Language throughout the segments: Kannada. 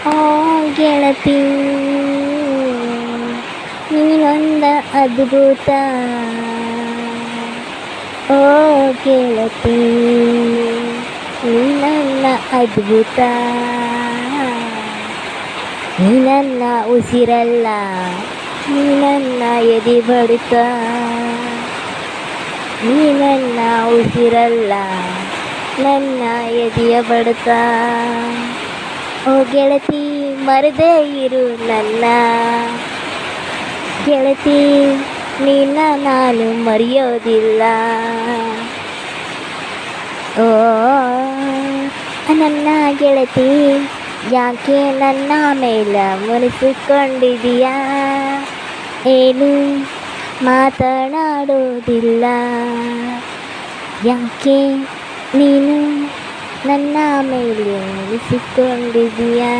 ಓ ಗೆಳತಿ ನೀನೊಂದ ಅದ್ಭುತ. ಓ ಗೆಳತಿ ನೀ ನನ್ನ ಅದ್ಭುತ. ನೀ ನನ್ನ ಉಸಿರಲ್ಲ, ನೀ ನನ್ನ ಎದೆ ಬಡಿತ. ನೀ ನನ್ನ ಉಸಿರಲ್ಲ, ನನ್ನ ಎದೆಯ ಬಡಿತ. ಓ ಗೆಳತಿ ಮರೆದೇ ಇರು ನನ್ನ. ಗೆಳತಿ ನಿನ್ನ ನಾನು ಮರೆಯೋದಿಲ್ಲ. ಓ ನನ್ನ ಗೆಳತಿ ಯಾಕೆ ನನ್ನ ಮೇಲೆ ಮುನಿಸಿಕೊಂಡಿದೀಯಾ? ಏನು ಮಾತನಾಡೋದಿಲ್ಲ ಯಾಕೆ ನೀನು ನನ್ನ ಮೇಲೆ ಮುನಿಸಿಕೊಂಡಿದೀಯಾ?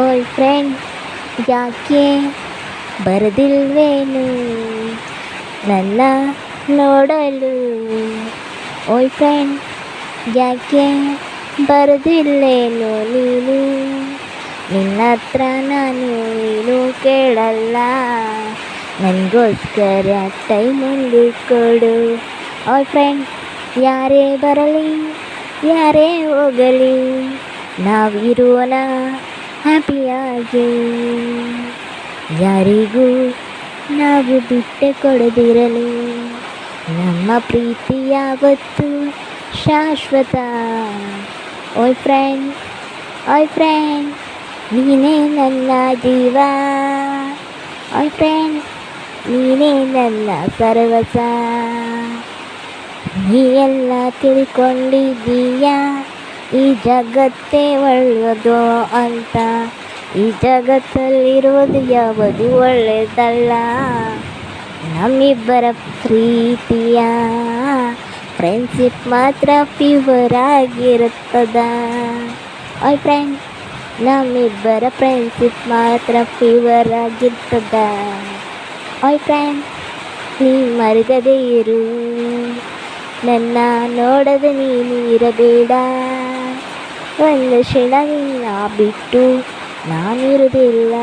ಓಯ್ ಫ್ರೆಂಡ್ ಯಾಕೆ ಬರದಿಲ್ವೇನು ನನ್ನ ನೋಡಲು? ಓಯ್ ಫ್ರೆಂಡ್ ಯಾಕೆ ಬರದಿಲ್ಲೇನು ನೀನು? ನಿನ್ನ ಹತ್ರ ನಾನು ಏನು ಕೇಳಲ್ಲ, ನನಗೋಸ್ಕರ ಟೈಮೊಂದು ಕೊಡು. ಓಯ್ ಫ್ರೆಂಡ್ ಯಾರೇ ಬರಲಿ ಯಾರೇ ಹೋಗಲಿ ನಾವಿರೋಣ ಹ್ಯಾಪಿಯಾಗಿ. ಯಾರಿಗೂ ನಾವು ಬಿಟ್ಟು ಕೊಡದಿರಲಿ, ನಮ್ಮ ಪ್ರೀತಿ ಯಾವತ್ತೂ ಶಾಶ್ವತ. ಓಯ್ ಫ್ರೆಂಡ್ ನೀನೇ ನನ್ನ ಜೀವ. ಓಯ್ ಫ್ರೆಂಡ್ ನೀನೇ ನನ್ನ ಸರ್ವಸ. ನೀ ಎಲ್ಲ ತಿಳ್ಕೊಂಡಿದ್ದೀಯಾ ಈ ಜಗತ್ತೇ ಒಳ್ಳೆಯದು ಅಂತ? ಈ ಜಗತ್ತಲ್ಲಿರುವುದು ಯಾವುದು ಒಳ್ಳೆಯದಲ್ಲ. ನಮ್ಮಿಬ್ಬರ ಪ್ರೀತಿಯ ಫ್ರೆಂಡ್ಶಿಪ್ ಮಾತ್ರ ಪ್ಯೂರ್ ಆಗಿರುತ್ತದ. ಓಯ್ ಫ್ರೆಂಡ್ ನಮ್ಮಿಬ್ಬರ ಫ್ರೆಂಡ್ಶಿಪ್ ಮಾತ್ರ ಪ್ಯೂರ್ ಆಗಿರ್ತದ. ಓಯ್ ಫ್ರೆಂಡ್ ನೀ ಮರೆಯದೇ ಇರು, ನನ್ನ ನೋಡದೆ ನೀನು ಇರಬೇಡ. ಒಂದು ಕ್ಷಣ ನಿನ್ನ ಬಿಟ್ಟು ನಾನಿರುವುದಿಲ್ಲ.